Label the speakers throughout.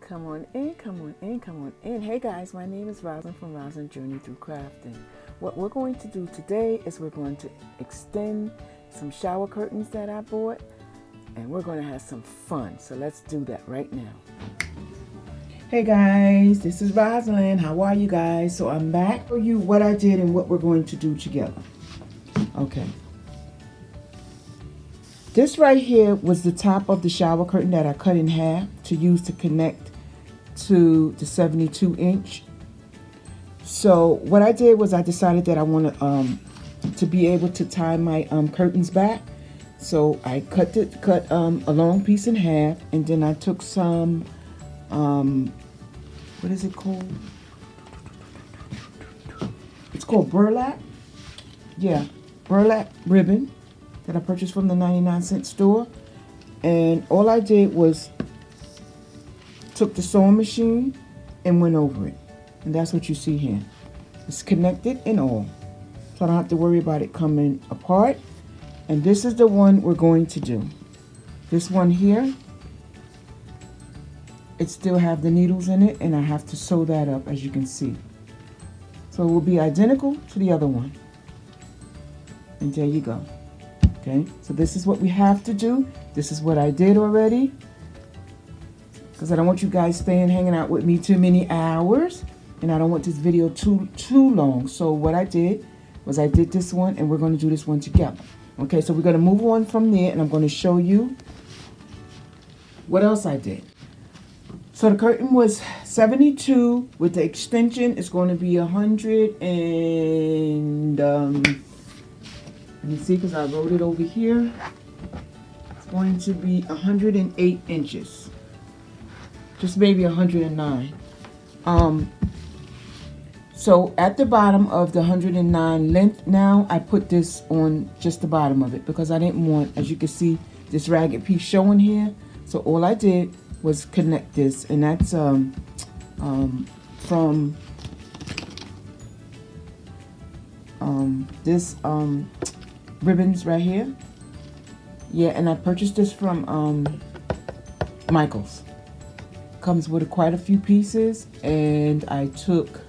Speaker 1: Come on in, come on in, come on in. Hey guys, my name is Rosalind from Rosalind Journey Through Crafting. What we're going to do today is we're going to extend some shower curtains that I bought, and we're going to have some fun. So let's do that right now. Hey guys, this is Rosalind. How are you guys? So I'm back to show you what I did and what we're going to do together. Okay. This right here was the top of the shower curtain that I cut in half to use to connect to the 72 inch. So what I did was I decided that I wanted to be able to tie my curtains back. So I cut a long piece in half, and then I took some what is it called? It's called burlap. Yeah, burlap ribbon that I purchased from the 99-cent store. And all I did was took the sewing machine and went over it. And that's what you see here. It's connected and all. So I don't have to worry about it coming apart. And this is the one we're going to do. This one here, it still have the needles in it, and I have to sew that up, as you can see. So it will be identical to the other one. And there you go. Okay, so this is what we have to do. This is what I did already, because I don't want you guys hanging out with me too many hours, and I don't want this video too long. So what I did was I did this one, and we're going to do this one together. Okay, so we're going to move on from there, and I'm going to show you what else I did. So the curtain was 72 with the extension. It's going to be 100 and let me see, because I wrote it over here. It's going to be 108 inches. Just maybe 109. So at the bottom of the 109 length now, I put this on just the bottom of it because I didn't want, as you can see, this ragged piece showing here. So all I did was connect this, and that's from this ribbons right here. Yeah, and I purchased this from Michaels. Comes with quite a few pieces, and I took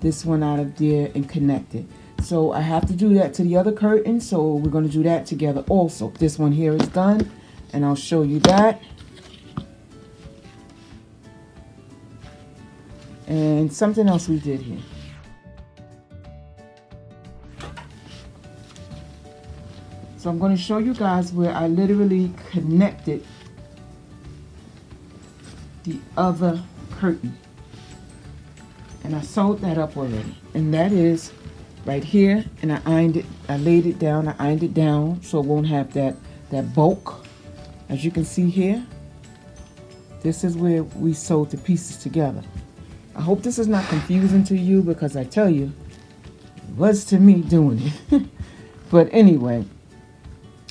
Speaker 1: this one out of there and connected. So I have to do that to the other curtain, so we're going to do that together also. This one here is done, and I'll show you that. And something else we did here. So I'm going to show you guys where I literally connected the other curtain. And I sewed that up already. And that is right here. And I ironed it. I laid it down. I ironed it down so it won't have that bulk. As you can see here, this is where we sewed the pieces together. I hope this is not confusing to you, because I tell you, it was to me doing it. But anyway.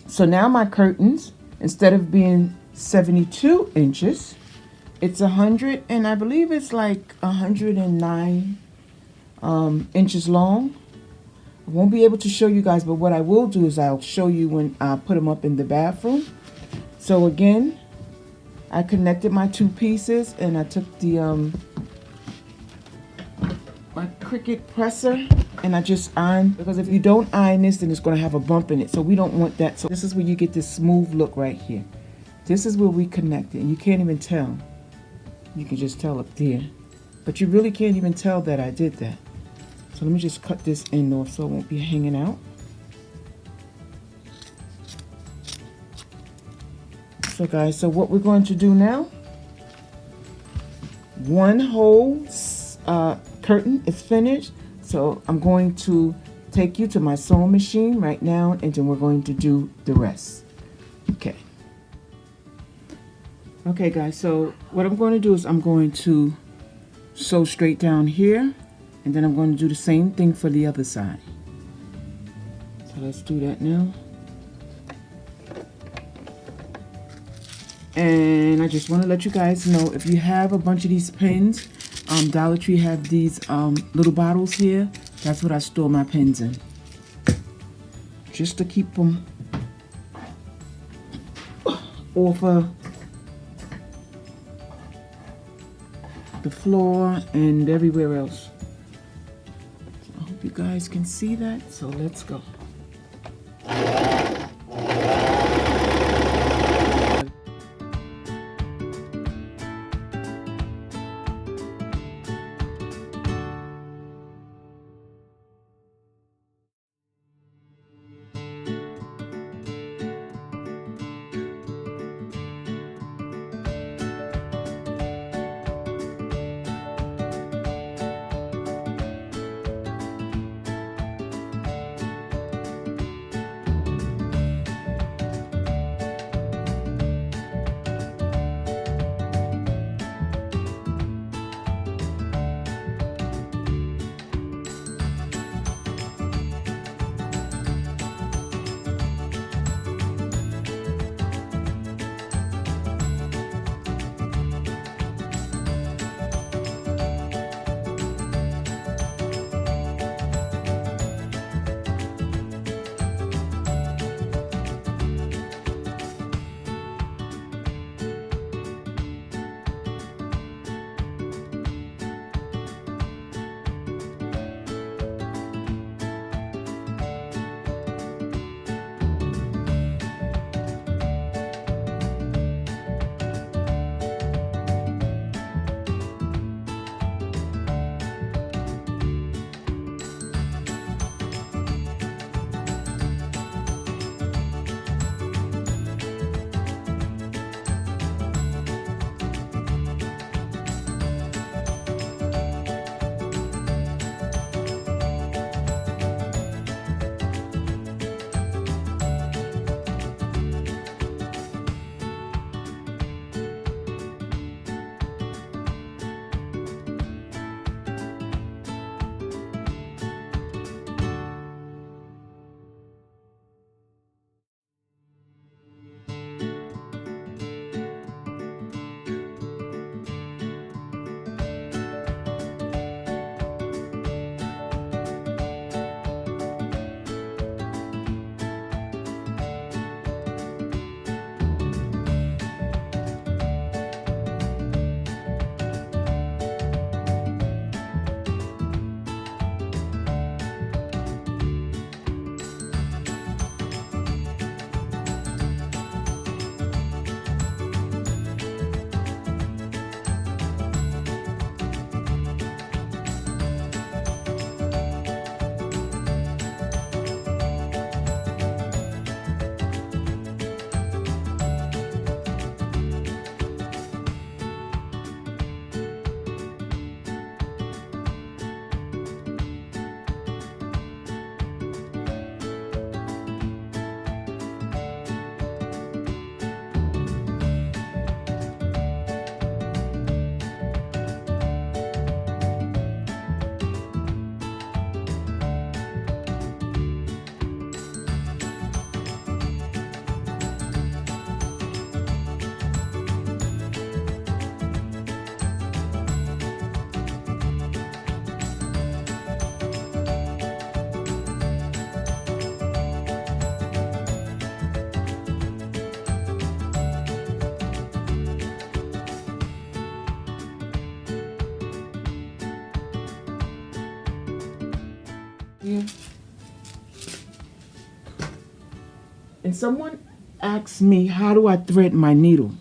Speaker 1: So now my curtains, instead of being 72 inches, it's 100, and I believe it's like 109 inches long. I won't be able to show you guys, but what I will do is I'll show you when I put them up in the bathroom. So again, I connected my two pieces, and I took the my Cricut presser, and I just ironed, because if you don't iron this, then it's going to have a bump in it, so we don't want that. So this is where you get this smooth look right here. This is where we connect it, and you can't even tell. You can just tell up there, but you really can't even tell that I did that. So let me just cut this end off so it won't be hanging out. So guys, so what we're going to do now, one whole curtain is finished. So I'm going to take you to my sewing machine right now, and then we're going to do the rest. Okay. Okay guys, so what I'm going to do is I'm going to sew straight down here, and then I'm going to do the same thing for the other side. So let's do that now. And I just want to let you guys know, if you have a bunch of these pins, Dollar Tree have these little bottles here. That's what I store my pins in, just to keep them off the floor and everywhere else. I hope you guys can see that. So let's go. here. And someone asked me, how do I thread my needle?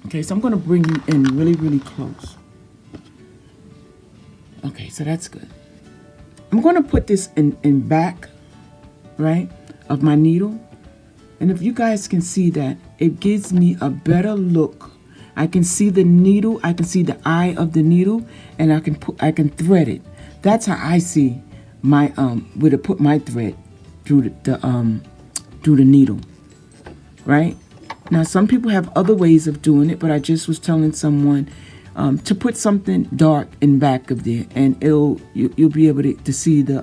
Speaker 1: Okay, so I'm going to bring you in really, really close. Okay, so that's good. I'm going to put this in back, right, of my needle. And if you guys can see that, it gives me a better look. I can see the needle, I can see the eye of the needle, and I can thread it. That's how I see my where to put my thread through the needle, right? Now some people have other ways of doing it, but I just was telling someone to put something dark in back of there, and you'll be able to see the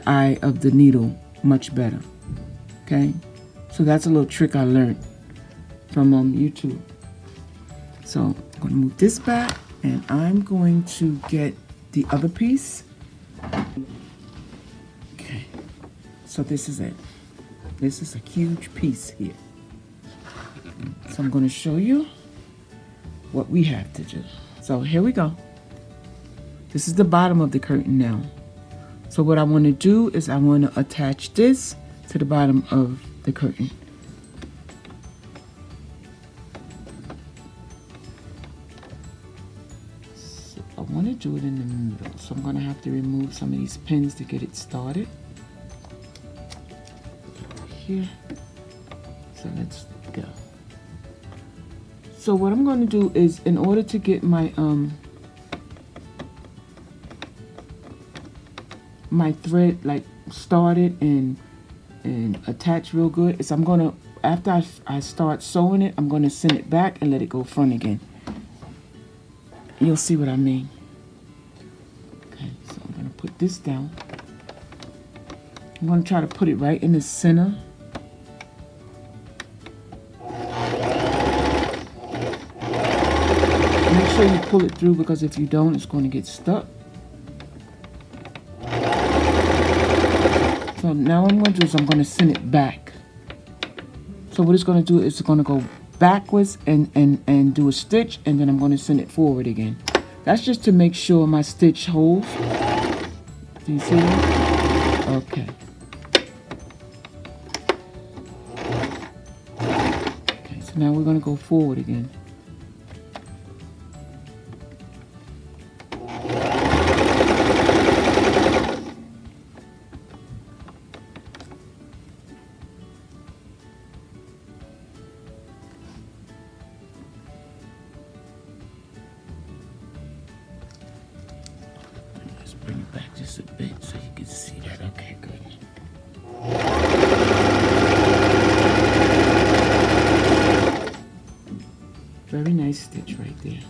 Speaker 1: eye of the needle much better. Okay, so that's a little trick I learned from YouTube. So I'm going to move this back, and I'm going to get the other piece. Okay, so this is it. This is a huge piece here. So I'm going to show you what we have to do. So here we go. This is the bottom of the curtain now. So what I want to do is I want to attach this to the bottom of the curtain. So I want to do it in the middle. So I'm going to have to remove some of these pins to get it started. Here. So let's go. So what I'm going to do is, in order to get my my thread like started and attached real good, is I'm going to, after I start sewing it, I'm going to send it back and let it go front again. You'll see what I mean. Okay, so I'm going to put this down. I'm going to try to put it right in the center. Make sure you pull it through, because if you don't, it's going to get stuck. So now what I'm going to do is I'm going to send it back. So what it's going to do is it's going to go backwards and do a stitch, and then I'm going to send it forward again. That's just to make sure my stitch holds. Do you see that? Okay. Okay, so now we're going to go forward again. Bring it back just a bit so you can see that. Okay, good. Very nice stitch right there.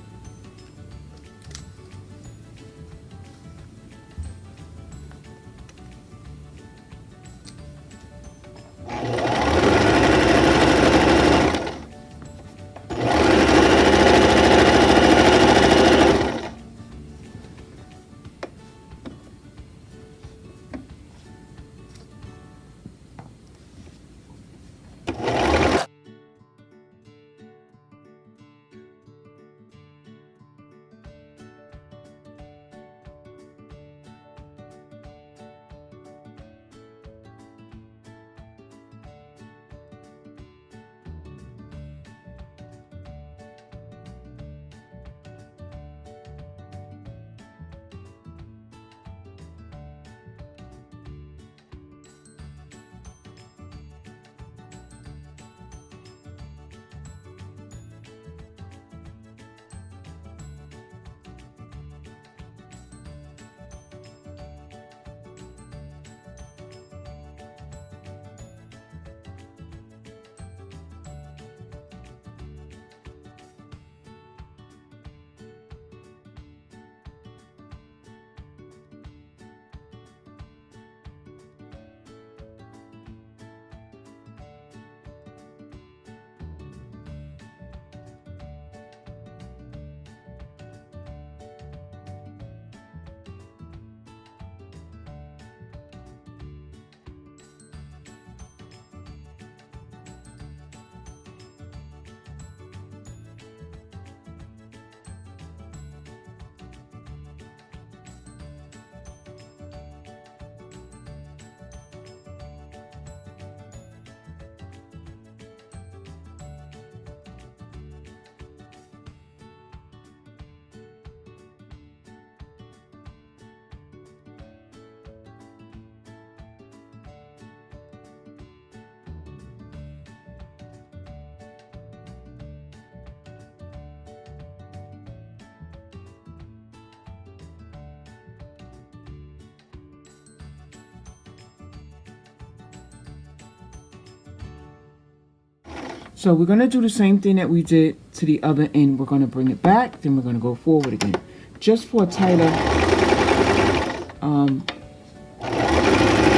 Speaker 1: So we're going to do the same thing that we did to the other end. We're going to bring it back, then we're going to go forward again. Just for a tighter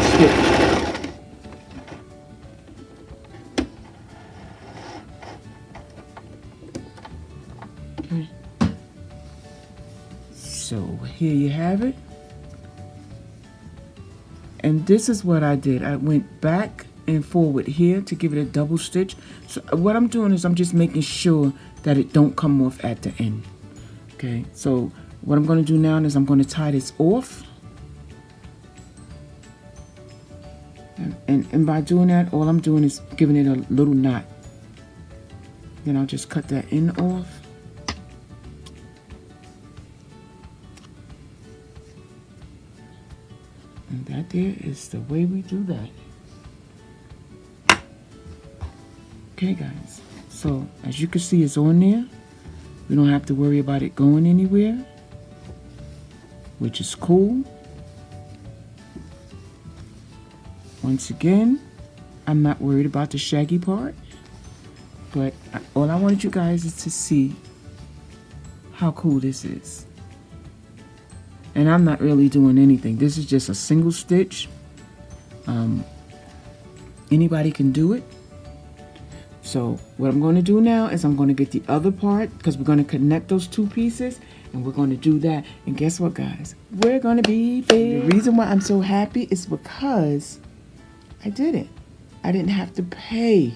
Speaker 1: stitch. Okay. So here you have it. And this is what I did. I went back and forward here to give it a double stitch. So what I'm doing is I'm just making sure that it don't come off at the end. Okay, so what I'm going to do now is I'm going to tie this off. And by doing that, all I'm doing is giving it a little knot. Then I'll just cut that end off. And that there is the way we do that. Okay, guys. So, as you can see, it's on there. We don't have to worry about it going anywhere, which is cool. Once again, I'm not worried about the shaggy part, but all I wanted you guys is to see how cool this is. And I'm not really doing anything. This is just a single stitch. Anybody can do it. So what I'm going to do now is I'm going to get the other part, because we're going to connect those two pieces, and we're going to do that. And guess what, guys? We're going to be fair. The reason why I'm so happy is because I did it. I didn't have to pay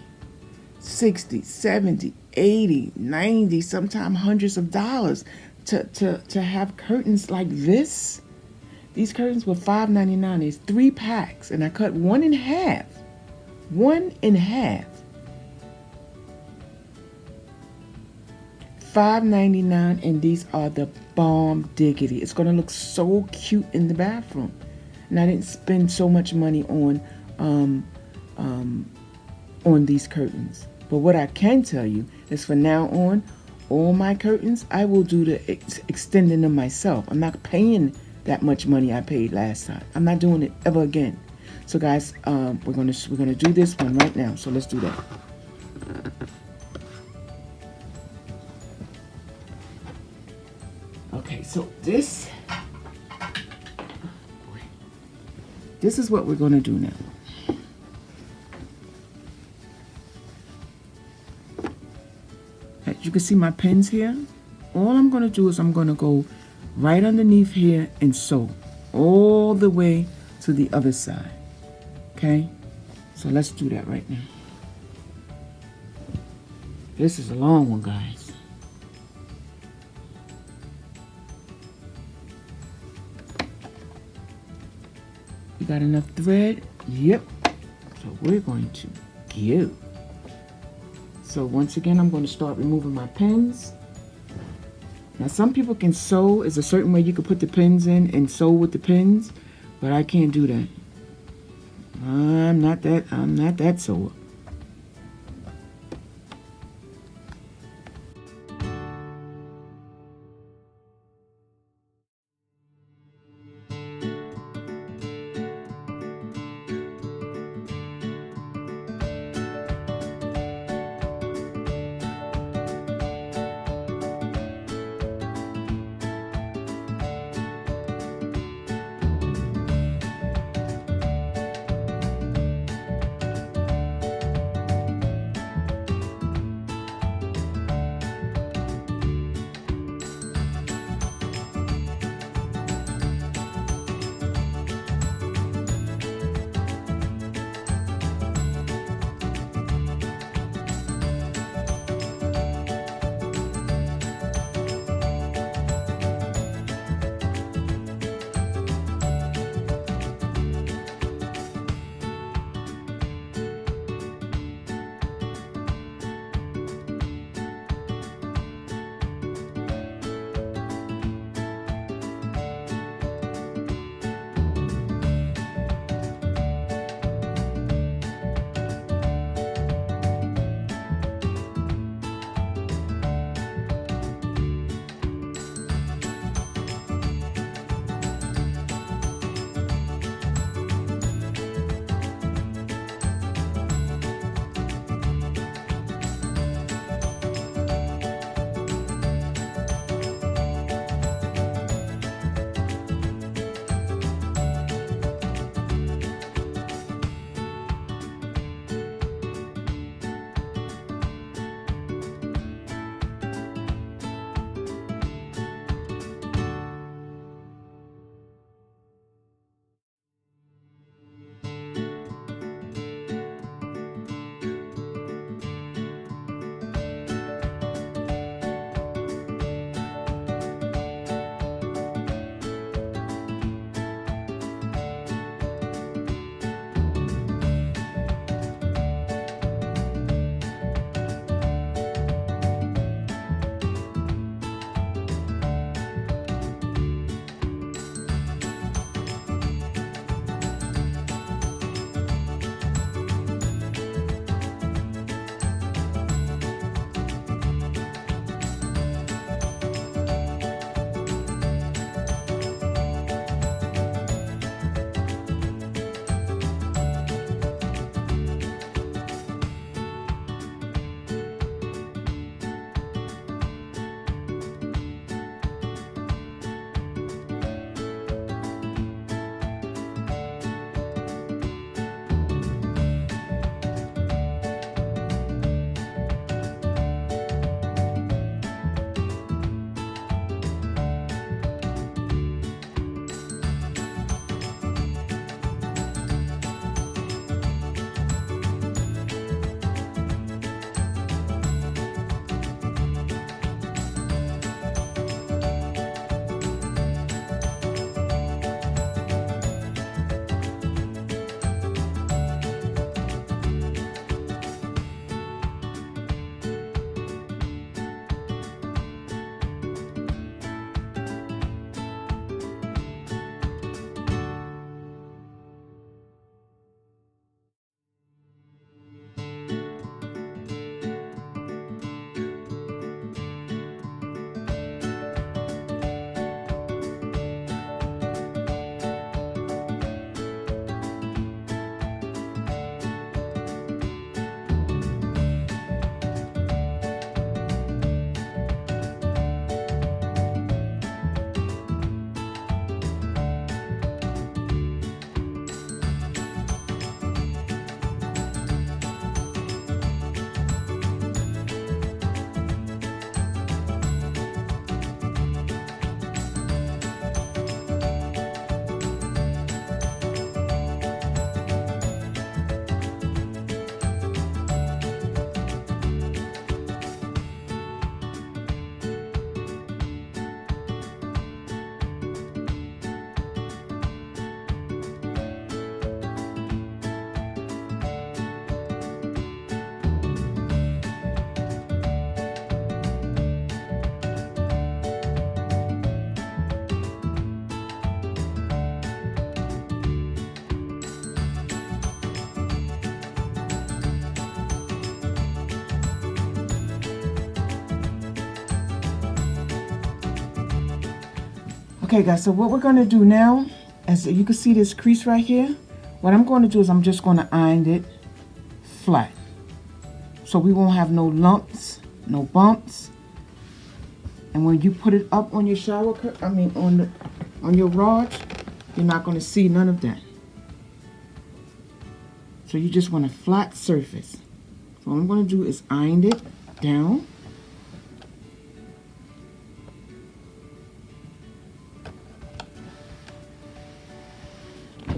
Speaker 1: 60, 70, 80, 90, sometimes hundreds of dollars to have curtains like this. These curtains were $5.99. There's 3 packs, and I cut one in half. One in half. $5.99, and these are the bomb diggity. It's gonna look so cute in the bathroom. And I didn't spend so much money on these curtains. But what I can tell you is, from now on, all my curtains, I will do the extending them myself. I'm not paying that much money I paid last time. I'm not doing it ever again. So guys, we're gonna do this one right now. So let's do that. Okay, so this is what we're gonna do now. As you can see my pins here. All I'm gonna do is I'm gonna go right underneath here and sew all the way to the other side. Okay, so let's do that right now. This is a long one, guys. You got enough thread? Yep. So we're going to go. So once again, I'm going to start removing my pins. Now some people can sew. There's a certain way you can put the pins in and sew with the pins, but I can't do that. I'm not that sewer. Okay, guys, so what we're going to do now, as you can see this crease right here, what I'm going to do is I'm just going to iron it flat. So we won't have no lumps, no bumps. And when you put it up on your shower curtain, on your rods, you're not going to see none of that. So you just want a flat surface. So what I'm going to do is iron it down.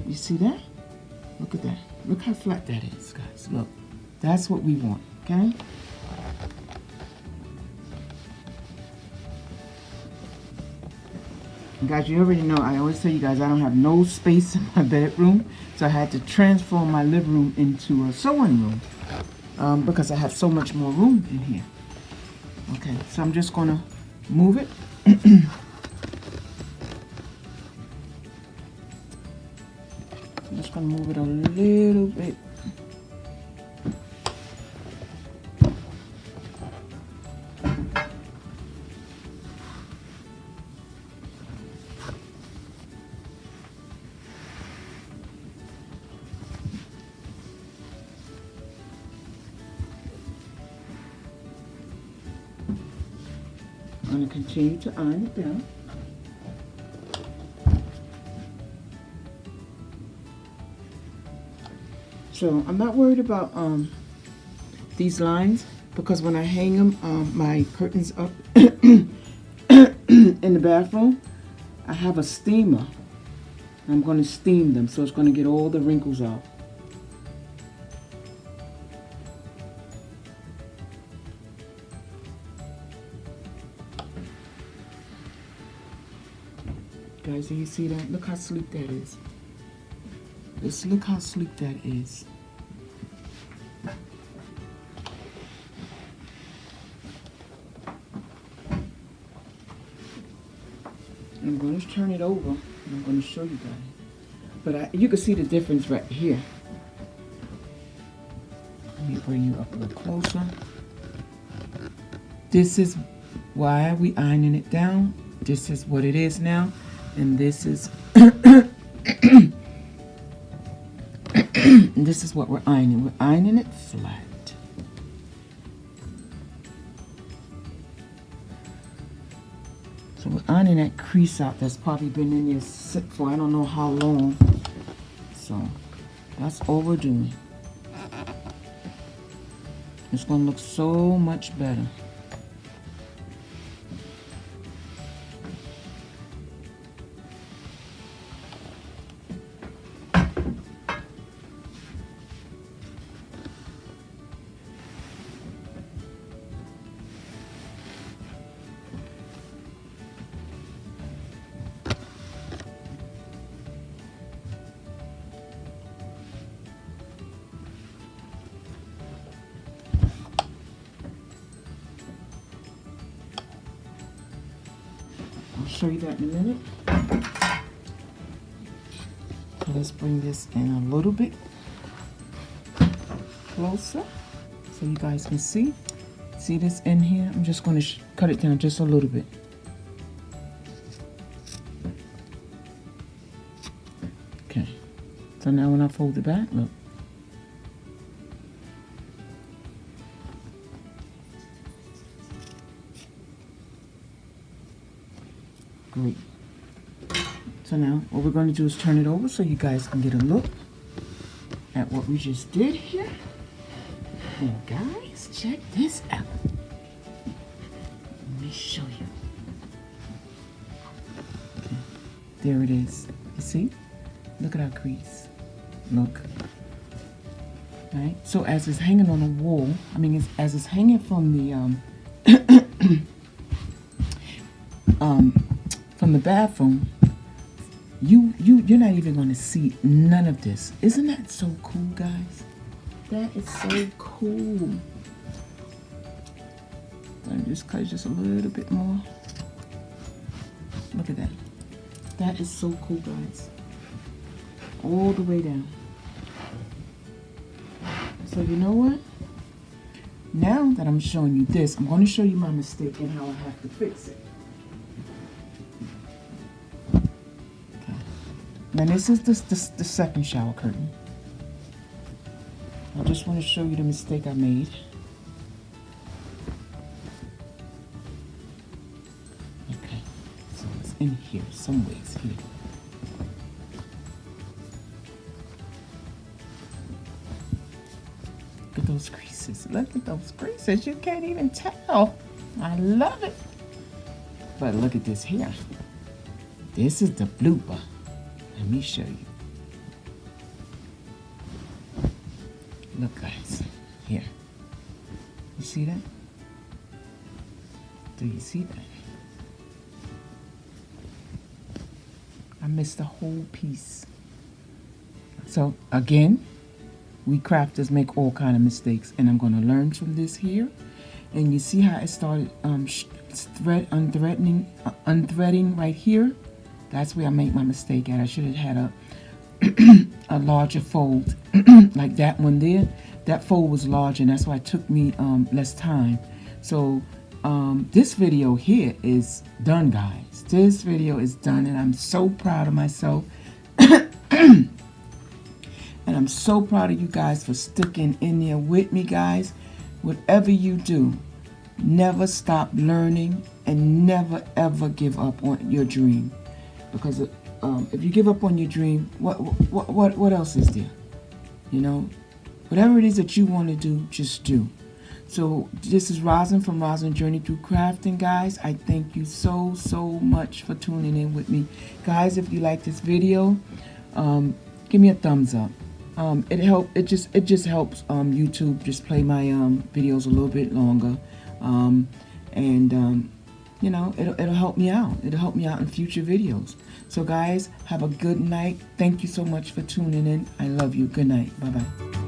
Speaker 1: You see that? Look at that. Look how flat that is, guys. Look, that's what we want, okay? And guys, you already know, I always tell you guys, I don't have no space in my bedroom, so I had to transform my living room into a sewing room because I have so much more room in here. Okay, so I'm just gonna move it. I'm just gonna move it a little bit. I'm going to continue to iron it down. So I'm not worried about these lines because when I hang them, my curtains up in the bathroom, I have a steamer. I'm going to steam them, so it's going to get all the wrinkles out. Guys, do you see that? Look how sleek that is. Just look how sleek that is. I'm going to turn it over and I'm going to show you guys. But you can see the difference right here. Let me bring you up a little closer. This is why are we ironing it down. This is what it is now. And this is this is what we're ironing. We're ironing it flat. So we're ironing that crease out that's probably been in there sit for I don't know how long. So that's all we're doing. It's going to look so much better. I'll show you that in a minute. So let's bring this in a little bit closer so you guys can see. See this in here? I'm just going to cut it down just a little bit. Okay. So now when I fold it back, look. Great. So now what we're going to do is turn it over so you guys can get a look at what we just did here. And guys, check this out. Let me show you. Okay. There it is. You see? Look at our crease. Look. Right? So as it's hanging on the wall, as it's hanging from the from the bathroom, you're not even going to see none of this. Isn't that so cool, guys? That is so cool. I'm just cut just a little bit more. Look at that. That is so cool, guys. All the way down. So you know what? Now that I'm showing you this, I'm going to show you my mistake and how I have to fix it. Now this is the second shower curtain. I just want to show you the mistake I made. Okay, so it's in here, somewhere it's here. Look at those creases. Look at those creases. You can't even tell. I love it. But look at this here. This is the blooper. Let me show you. Look, guys. Here. You see that? Do you see that? I missed the whole piece. So, again, we crafters make all kind of mistakes, and I'm going to learn from this here. And you see how it started unthreading right here? That's where I make my mistake at. I should have had a larger fold like that one there. That fold was large, and that's why it took me less time. So this video here is done, guys. This video is done, and I'm so proud of myself. And I'm so proud of you guys for sticking in there with me, guys. Whatever you do, never stop learning and never ever give up on your dream. Because if you give up on your dream, what else is there? You know, whatever it is that you want to do, just do. So this is Rosin from Rosin Journey Through Crafting, guys. I thank you so much for tuning in with me, guys. If you like this video, give me a thumbs up. It just helps YouTube just play my videos a little bit longer, you know, it'll help me out. It'll help me out in future videos. So guys, have a good night. Thank you so much for tuning in. I love you. Good night. Bye bye.